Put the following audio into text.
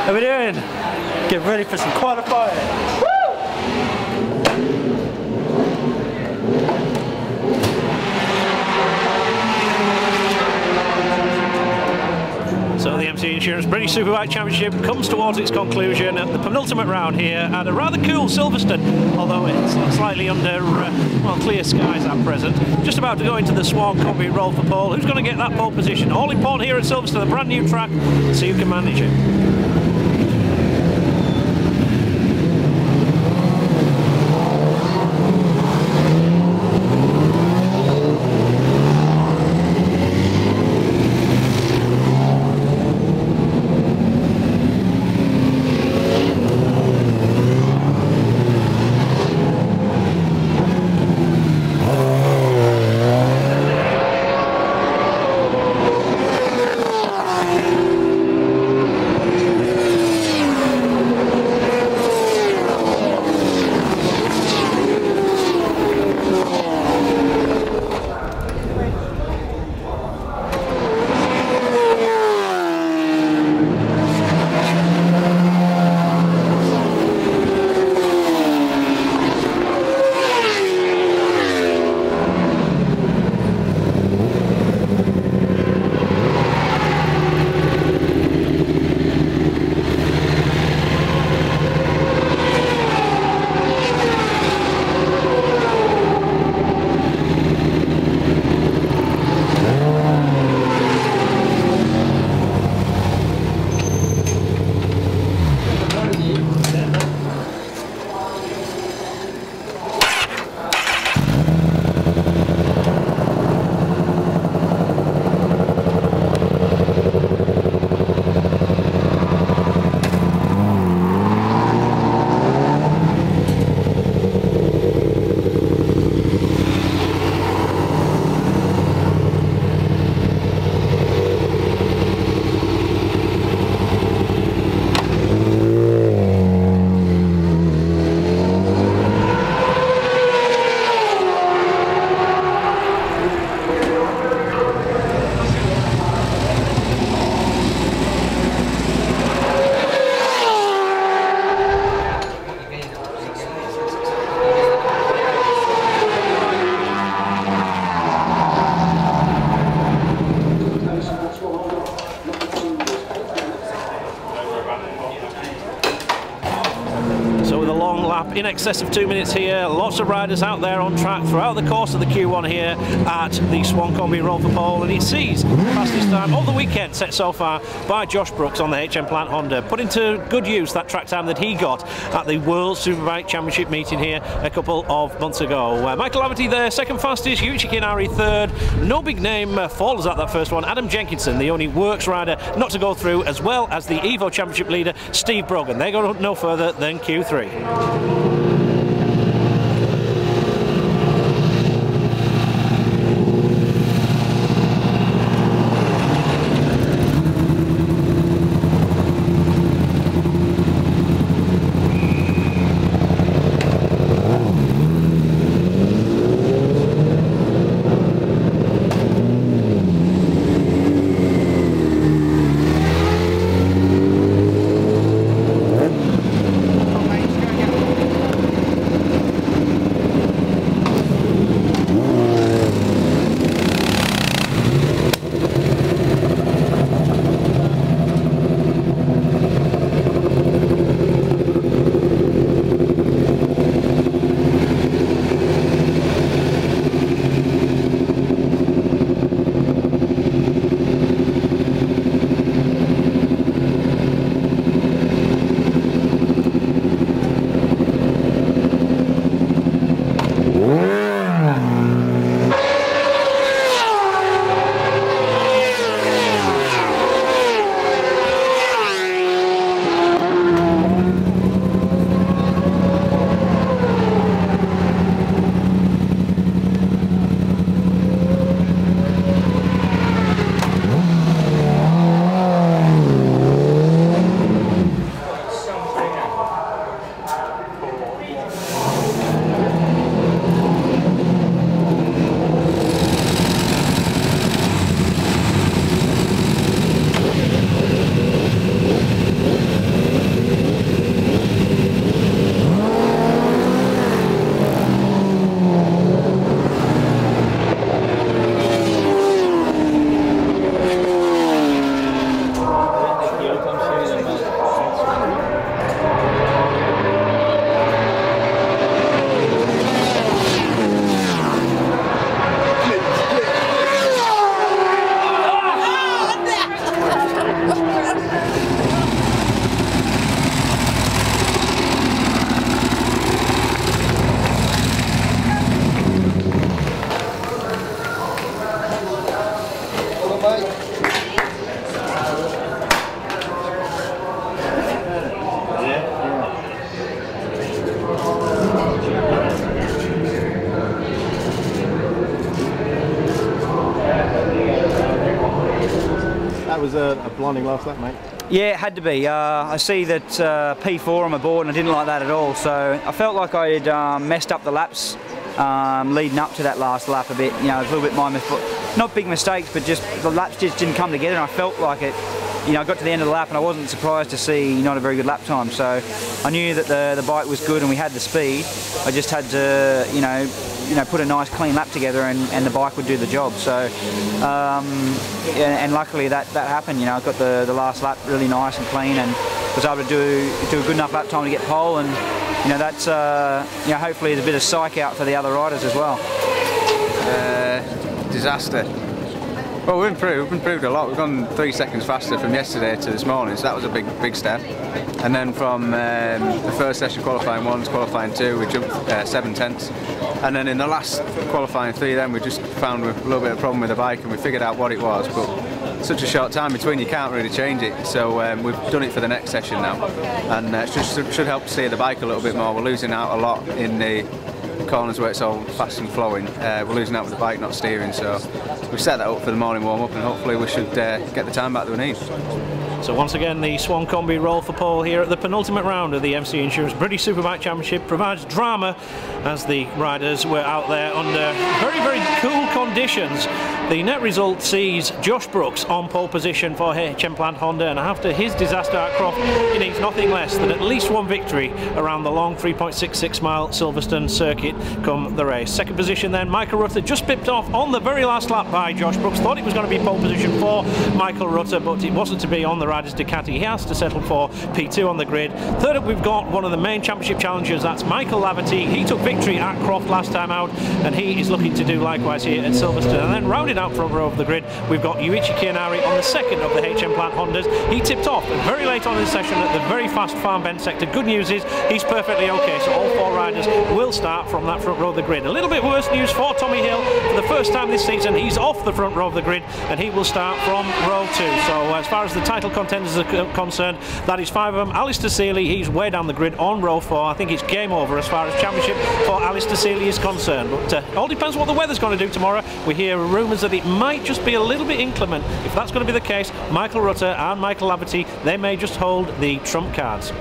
How we doing? Get ready for some qualifying. So the MC Insurance British Superbike Championship comes towards its conclusion at the penultimate round here at a rather cool Silverastone, although it's slightly under well, clear skies at present. Just about to go into the Swan Combi roll for pole. Who's going to get that pole position? All important here at Silverastone, a brand new track, so you can manage it. In excess of 2 minutes here, lots of riders out there on track throughout the course of the Q1 here at the Swan Combi Roll for Pole, and it sees fastest time of the weekend set so far by Josh Brooks on the HM Plant Honda. Put into good use that track time that he got at the World Superbike Championship meeting here a couple of months ago. Michael Laverty there, second fastest, Yuichi Kinari third. No big name followers at that first one. Adam Jenkinson, the only works rider not to go through, as well as the Evo Championship leader Steve Brogan. They go no further than Q3. a blinding last lap, mate. Yeah, it had to be. I see that P4 on my board, and I didn't like that at all. So I felt like I had messed up the laps leading up to that last lap a bit. You know, a little bit not big mistakes, but just the laps just didn't come together, and I felt like it. You know, I got to the end of the lap and I wasn't surprised to see not a very good lap time. So I knew that the bike was good and we had the speed. I just had to, you know, put a nice clean lap together and the bike would do the job. So, and luckily that happened. You know, I got the last lap really nice and clean and was able to do a good enough lap time to get pole. And you know, that's you know, hopefully there's a bit of psych out for the other riders as well. Disaster. Well, we've improved a lot. We've gone 3 seconds faster from yesterday to this morning, so that was a big step. And then from the first session, qualifying 1 to qualifying 2, we jumped 7 tenths. And then in the last qualifying 3, then we just found a little bit of problem with the bike, and we figured out what it was. But such a short time between, you can't really change it. So we've done it for the next session now, and it should help steer the bike a little bit more. We're losing out a lot in the corners where it's all fast and flowing. We're losing out with the bike not steering, so we've set that up for the morning warm-up, and hopefully we should get the time back that we need. So once again, the Swan Combi roll for pole here at the penultimate round of the MC Insurance British Superbike Championship provides drama as the riders were out there under very cool conditions. The net result sees Josh Brooks on pole position for HM Plant Honda, and after his disaster at Croft, he needs nothing less than at least one victory around the long 3.66 mile Silverastone circuit come the race. Second position then, Michael Rutter just pipped off on the very last lap by Josh Brooks. Thought it was going to be pole position for Michael Rutter, but it wasn't to be on the rider's Ducati. He has to settle for P2 on the grid. Third up, we've got one of the main championship challengers, that's Michael Laverty. He took victory at Croft last time out, and he is looking to do likewise here at Silverastone. And then rounded out front row of the grid, we've got Yuichi Kianari on the second of the HM Plant Hondas. He tipped off very late on in the session at the very fast farm bend sector. Good news is he's perfectly okay, so all 4 riders will start from that front row of the grid. A little bit worse news for Tommy Hill. For the first time this season, he's off the front row of the grid, and he will start from row 2. So as far as the title contenders are concerned, that is 5 of them. Alistair Seeley, he's way down the grid on row 4. I think it's game over as far as championship for Alistair Seeley is concerned, but all depends what the weather's going to do tomorrow. We hear rumours that it might just be a little bit inclement. If that's going to be the case, Michael Rutter and Michael Laverty, they may just hold the trump cards.